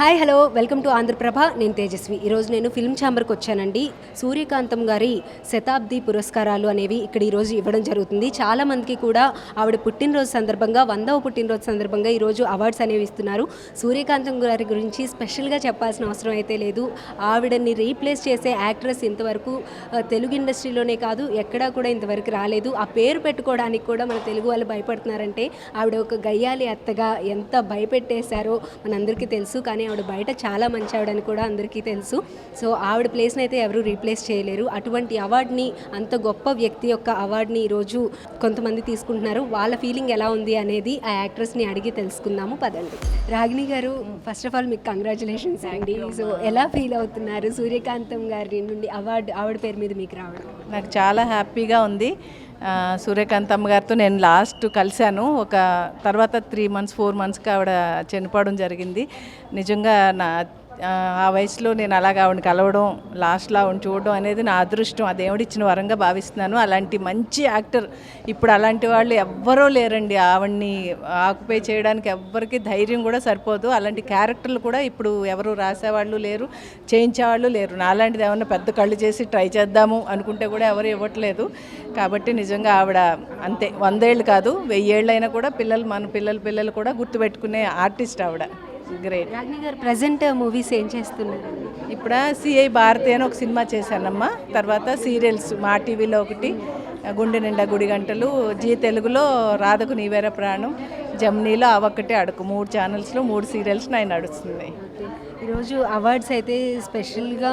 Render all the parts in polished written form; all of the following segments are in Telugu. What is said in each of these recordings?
Hi hello welcome to Andhra Prabha. నేను తేజస్వి. ఈరోజు నేను ఫిల్మ్ ఛాంబర్కి వచ్చానండి. సూర్యకాంతం గారి శతాబ్ది పురస్కారాలు అనేవి ఇక్కడ ఈరోజు ఇవ్వడం జరుగుతుంది. చాలామందికి కూడా ఆవిడ పుట్టినరోజు సందర్భంగా 100వ పుట్టినరోజు సందర్భంగా ఈరోజు అవార్డ్స్ అనేవి ఇస్తున్నారు. సూర్యకాంతం గారి గురించి స్పెషల్గా చెప్పాల్సిన అవసరం అయితే లేదు. ఆవిడని రీప్లేస్ చేసే యాక్ట్రెస్ ఇంతవరకు తెలుగు ఇండస్ట్రీలోనే కాదు ఎక్కడా కూడా ఇంతవరకు రాలేదు. ఆ పేరు పెట్టుకోవడానికి కూడా మన తెలుగు వాళ్ళు భయపడుతున్నారంటే ఆవిడ ఒక గయ్యాలి అత్తగా ఎంత భయపెట్టేశారో మనందరికీ తెలుసు. కానీ ఆవిడ బయట చాలా మంచి ఆవిడని కూడా అందరికీ తెలుసు. సో ఆవిడ ప్లేస్ని అయితే ఎవరు రీప్లేస్ చేయలేరు. అటువంటి అవార్డుని, అంత గొప్ప వ్యక్తి యొక్క అవార్డుని ఈరోజు కొంతమంది తీసుకుంటున్నారు. వాళ్ళ ఫీలింగ్ ఎలా ఉంది అనేది ఆ యాక్ట్రెస్ని అడిగి తెలుసుకుందాము. పదండి. రాగిణి గారు, ఫస్ట్ ఆఫ్ ఆల్ మీకు కంగ్రాచులేషన్స్ అండి. సో ఎలా ఫీల్ అవుతున్నారు సూర్యకాంతం గారి నుండి అవార్డు ఆవిడ పేరు మీద మీకు రావడం? నాకు చాలా హ్యాపీగా ఉంది. సూర్యకాంతమ్మ గారితో నేను లాస్ట్ కలిశాను. ఒక తర్వాత 3 months 4 monthsకి ఆవిడ చనిపోవడం జరిగింది. నిజంగా ఆ వయసులో నేను అలాగ ఆవిడని కలవడం, లాస్ట్లో ఆవిడని చూడడం అనేది నా అదృష్టం. ఆ దేవుడు ఇచ్చిన వరంగా భావిస్తున్నాను. అలాంటి మంచి యాక్టర్ ఇప్పుడు అలాంటి వాళ్ళు ఎవ్వరూ లేరండి. ఆవిడ్ని ఆక్యుపై చేయడానికి ఎవ్వరికి ధైర్యం కూడా సరిపోదు. అలాంటి క్యారెక్టర్లు కూడా ఇప్పుడు ఎవరు రాసేవాళ్ళు లేరు, చేయించేవాళ్ళు లేరు. నాలాంటిది ఏమన్నా పెద్ద కళ్ళు చేసి ట్రై చేద్దాము అనుకుంటే కూడా ఎవరు ఇవ్వట్లేదు. కాబట్టి నిజంగా ఆవిడ అంతే 100 ఏళ్ళు కాదు 1000 ఏళ్ళు అయినా కూడా మన పిల్లలు కూడా గుర్తుపెట్టుకునే ఆర్టిస్ట్ ఆవిడ. గ్రేట్. రాగిణి గారు ప్రజెంట్ మూవీస్ ఏం చేస్తున్నారు? ఇప్పుడు సిఐ భారతి అని ఒక సినిమా చేశానమ్మా. తర్వాత సీరియల్స్ మా టీవీలో ఒకటి గుండె నిండా గుడి గంటలు, జీ తెలుగులో రాధకు నీవేర ప్రాణం, జమ్నీలో అవొక్కటే అడుగు 3 ఛానల్స్లో 3 సీరియల్స్ నేను నడుస్తుంది. ఈరోజు అవార్డ్స్ అయితే స్పెషల్గా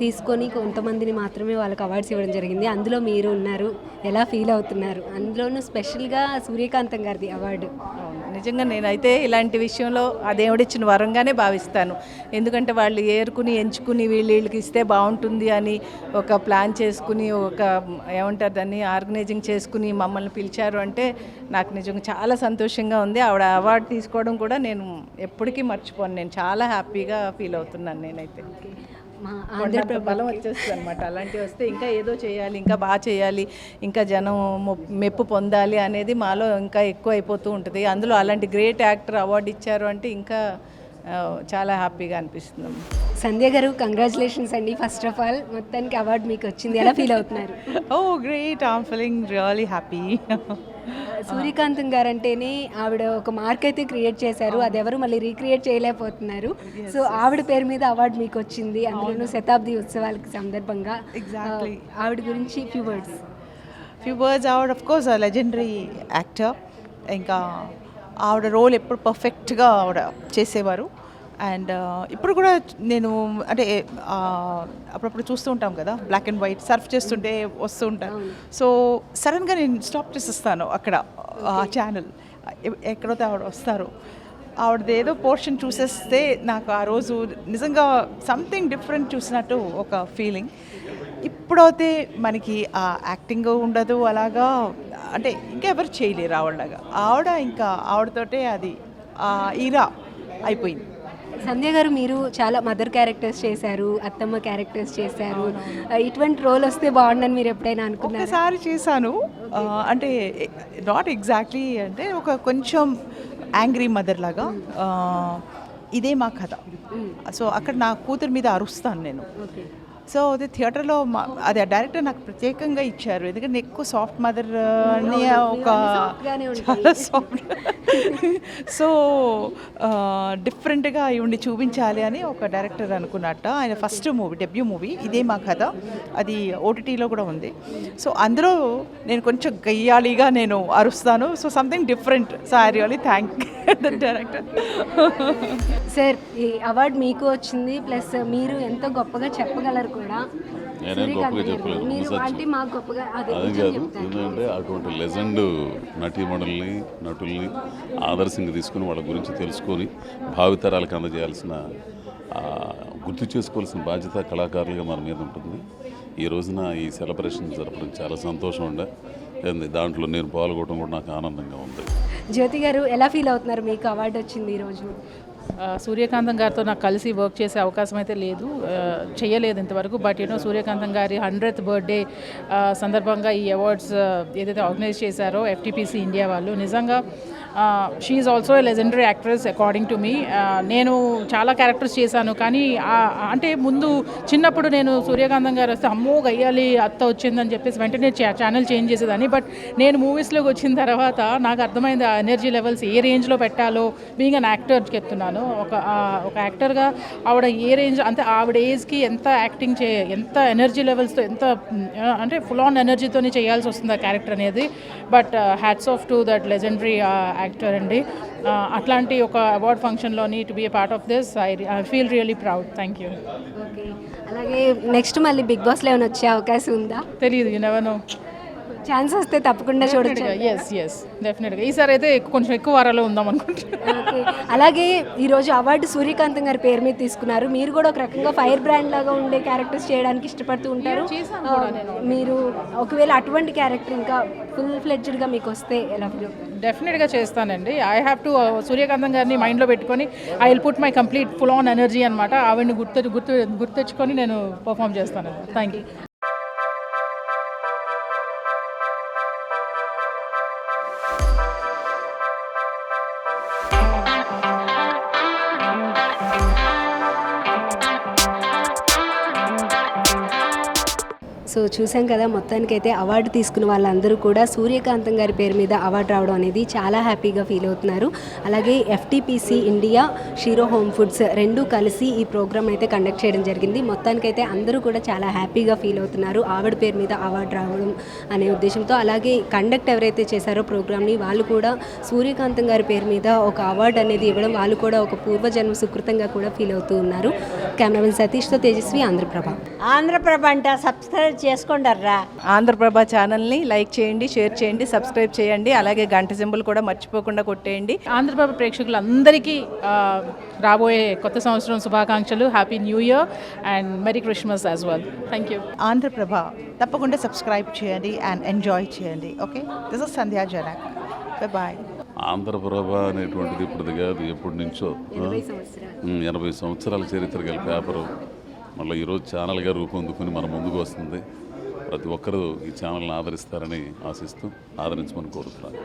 తీసుకొని కొంతమందిని మాత్రమే వాళ్ళకి అవార్డ్స్ ఇవ్వడం జరిగింది. అందులో మీరు ఉన్నారు. ఎలా ఫీల్ అవుతున్నారు? అందులోనూ స్పెషల్గా సూర్యకాంతం గారిది అవార్డు. నిజంగా నేనైతే ఇలాంటి విషయంలో ఆ దేవుడిచ్చిన వరంగానే భావిస్తాను. ఎందుకంటే వాళ్ళు ఎంచుకుని వీళ్ళకి ఇస్తే బాగుంటుంది అని ఒక ప్లాన్ చేసుకుని, ఒక ఏమంటారు దాన్ని ఆర్గనైజింగ్ చేసుకుని మమ్మల్ని పిలిచారు అంటే నాకు నిజంగా చాలా సంతోషంగా ఉంది. ఆవిడ అవార్డు తీసుకోవడం కూడా నేను ఎప్పటికీ మర్చిపోను. నేను చాలా హ్యాపీగా ఫీల్ అవుతున్నాను. నేనైతే బలం వచ్చేస్తుంది అనమాట. అలాంటివి వస్తే ఇంకా ఏదో చేయాలి, ఇంకా బాగా చేయాలి, ఇంకా జనం మెప్పు పొందాలి అనేది మాలో ఇంకా ఎక్కువ అయిపోతూ ఉంటుంది. అందులో అలాంటి గ్రేట్ యాక్టర్ అవార్డు ఇచ్చారు అంటే ఇంకా చాలా హ్యాపీగా అనిపిస్తుంది. సంధ్య గారు, కంగ్రాచులేషన్స్ అండి. ఫస్ట్ ఆఫ్ ఆల్ మొత్తానికి అవార్డు మీకు వచ్చింది. ఎలా ఫీల్ అవుతున్నారు? Great. I'm feeling really happy. Suryakantham garu అంటేనే ఆవిడ ఒక మార్క్ అయితే క్రియేట్ చేశారు. అది ఎవరు మళ్ళీ రీక్రియేట్ చేయలేకపోతున్నారు. సో ఆవిడ పేరు మీద అవార్డు మీకు వచ్చింది, అందులోనూ శతాబ్ది ఉత్సవాలకి సందర్భంగా. ఆవిడ గురించి ఫ్యూ వర్డ్స్. ఆవిడ ఆఫ్ కోర్స్ లెజెండరీ యాక్టర్. ఇంకా ఆవిడ రోల్ ఎప్పుడు పర్ఫెక్ట్గా ఆవిడ చేసేవారు. అండ్ ఇప్పుడు కూడా నేను అంటే అప్పుడప్పుడు చూస్తూ ఉంటాం కదా, బ్లాక్ అండ్ వైట్ సర్ఫ్ చేస్తుంటే వస్తూ ఉంటాను. సో సడన్గా నేను స్టాప్ చేసేస్తాను అక్కడ ఛానల్ ఎక్కడైతే ఆవిడ వస్తారో. ఆవిడది ఏదో పోర్షన్ చూసేస్తే నాకు ఆ రోజు నిజంగా సంథింగ్ డిఫరెంట్ చూసినట్టు ఒక ఫీలింగ్. ఇప్పుడైతే మనకి ఆ యాక్టింగ్ ఉండదు అలాగా, అంటే ఇంకెవరు చేయలేరు ఆవిడలాగా. ఇంకా ఆవిడతోటే అది ఈరా అయిపోయింది. సంధ్య గారు, మీరు చాలా మదర్ క్యారెక్టర్స్ చేశారు, అత్తమ్మ క్యారెక్టర్స్ చేశారు. ఇటువంటి రోల్ వస్తే బాగుండని మీరు ఎప్పుడైనా అనుకున్నారు? ఒకసారి చేశాను. అంటే నాట్ ఎగ్జాక్ట్లీ, అంటే ఒక కొంచెం యాంగ్రీ మదర్ లాగా. ఇదే మా కథ. సో అక్కడ నా కూతురు మీద అరుస్తాను నేను. సో అది థియేటర్లో అది ఆ డైరెక్టర్ నాకు ప్రత్యేకంగా ఇచ్చారు. ఎందుకంటే ఎక్కువ సాఫ్ట్ మదర్ అని ఒక చాలా సాఫ్ట్, సో డిఫరెంట్గా ఇవన్నీ చూపించాలి అని ఒక డైరెక్టర్ అనుకున్నట్ట. ఆయన ఫస్ట్ మూవీ, డెబ్యూ మూవీ ఇదే మా కథ. అది ఓటీటీలో కూడా ఉంది. సో అందులో నేను కొంచెం గయ్యాళిగా నేను అరుస్తాను. So something different. So I really thank the director. Sir, ఈ అవార్డు మీకు వచ్చింది, ప్లస్ మీరు ఎంతో గొప్పగా చెప్పగలరు కూడా. నేనేం గొప్పగా చెప్పలేదు, అంటే మాకు గొప్పగా అది కాదు. ఎందుకంటే అటువంటి లెజెండ్ నటుల్ని ఆదర్శంగా తీసుకుని వాళ్ళ గురించి తెలుసుకొని భావితరాలకు అందజేయాల్సిన, గుర్తు చేసుకోవాల్సిన బాధ్యత కళాకారులుగా మన మీద ఉంటుంది. ఈ రోజున ఈ సెలబ్రేషన్ జరపడం చాలా సంతోషం ఉండే. దాంట్లో నేను పాల్గొనడం కూడా నాకు ఆనందంగా ఉంది. జ్యోతి గారు, ఎలా ఫీల్ అవుతున్నారు? మీకు అవార్డు వచ్చింది ఈరోజు. సూర్యకాంతం గారితో నాకు కలిసి వర్క్ చేసే అవకాశం అయితే లేదు, చేయలేదు ఇంతవరకు. బట్ సూర్యకాంతం గారి 100th బర్త్డే సందర్భంగా ఈ అవార్డ్స్ ఏదైతే ఆర్గనైజ్ చేశారో FTPC ఇండియా వాళ్ళు, నిజంగా she is also a legendary actress according to me. నేను చాలా క్యారెక్టర్స్ చేశాను, కానీ అంటే ముందు చిన్నప్పుడు నేను సూర్యకాంతం గారు వస్తే అమ్మో గయ్యాలి అత్త వచ్చిందని చెప్పేసి వెంటనే ఛానల్ చేంజ్ చేసేదాన్ని. బట్ నేను మూవీస్లోకి వచ్చిన తర్వాత నాకు అర్థమైంది ఆ ఎనర్జీ లెవెల్స్ ఏ రేంజ్లో పెట్టాలో. బీయింగ్ అన్ యాక్టర్ చెప్తున్నాను, ఒక యాక్టర్గా ఆవిడ ఏ రేంజ్ అంటే ఆవిడ ఏజ్కి ఎంత యాక్టింగ్ ఎంత ఎనర్జీ లెవెల్స్తో ఎంత అంటే ఫుల్ ఆన్ ఎనర్జీతోనే చేయాల్సి వస్తుంది ఆ క్యారెక్టర్ అనేది. But hats off to that legendary actor అండి. అట్లాంటి ఒక అవార్డ్ ఫంక్షన్లోని to be a part of this I feel really proud. Thank you. Okay, అలాగే నెక్స్ట్ మళ్ళీ బిగ్ బాస్లో ఏమైనా వచ్చే అవకాశం ఉందా? తెలియదు, యూ నెవర్ నో. ఛాన్స్ వస్తే తప్పకుండా చూడొచ్చు. ఎస్ డెఫినెట్గా ఈసారి అయితే కొంచెం ఎక్కువ వారాల్లో ఉందాం అనుకుంటున్నాను. ఓకే, అలాగే ఈరోజు అవార్డు సూర్యకాంతం గారి పేరు మీద తీసుకున్నారు. మీరు కూడా ఒక రకంగా ఫైర్ బ్రాండ్ లాగా ఉండే క్యారెక్టర్స్ చేయడానికి ఇష్టపడుతూ ఉంటారు. మీరు ఒకవేళ అటువంటి క్యారెక్టర్ ఇంకా ఫుల్ ఫ్లెడ్జ్డ్గా మీకు వస్తే ఎలా ఫీల్ అవుతారు? డెఫినెట్గా చేస్తానండి. ఐ హ్యావ్ టు సూర్యకాంతం గారిని మైండ్లో పెట్టుకొని I will put my complete full on energy అనమాట. ఆవిడని గుర్తెచ్చుకొని నేను పర్ఫామ్ చేస్తానండి. Thank you. సో చూసాం కదా, మొత్తానికైతే అవార్డు తీసుకున్న వాళ్ళందరూ కూడా సూర్యకాంతం గారి పేరు మీద అవార్డు రావడం అనేది చాలా హ్యాపీగా ఫీల్ అవుతున్నారు. అలాగే FTPC India, shero home foods రెండూ కలిసి ఈ ప్రోగ్రామ్ అయితే కండక్ట్ చేయడం జరిగింది. మొత్తానికైతే అందరూ కూడా చాలా హ్యాపీగా ఫీల్ అవుతున్నారు ఆవిడ పేరు మీద అవార్డు రావడం అనే ఉద్దేశంతో. అలాగే కండక్ట్ ఎవరైతే చేశారో ప్రోగ్రామ్ని, వాళ్ళు కూడా సూర్యకాంతం గారి పేరు మీద ఒక అవార్డు అనేది ఇవ్వడం వాళ్ళు కూడా ఒక పూర్వజన్మ సుకృతంగా కూడా ఫీల్ అవుతూ ఉన్నారు. కెమెరామెన్ సతీష్తో తేజస్వి, ఆంధ్రప్రభ. ఆంధ్రప్రభ అంట సబ్స్క్రైబ్ చేసుకోండర్రా. ఆంధ్రప్రభ ఛానల్ని లైక్ చేయండి, షేర్ చేయండి, సబ్స్క్రైబ్ చేయండి. అలాగే గంట సింబల్ కూడా మర్చిపోకుండా కొట్టేయండి. ఆంధ్రప్రభ ప్రేక్షకులందరికీ రాబోయే కొత్త సంవత్సరం శుభాకాంక్షలు. Happy new year and merry Christmas as well. Thank you. Andhra Prabha తప్పకుండా సబ్స్క్రైబ్ చేయండి అండ్ ఎంజాయ్ చేయండి. Okay, this is Sandhya Janak. Bye. Andhra Prabha అనేటువంటిది ఇప్పుడు కాదు, ఎప్పటి నుంచో 80 సంవత్సరాల చరిత్ర గల పేపరు మళ్ళీ ఈరోజు ఛానల్గా రూపొందుకుని మన ముందుకు వస్తుంది. ప్రతి ఒక్కరూ ఈ ఛానల్ని ఆదరిస్తారని ఆశిస్తూ ఆదరించమని కోరుతున్నాను.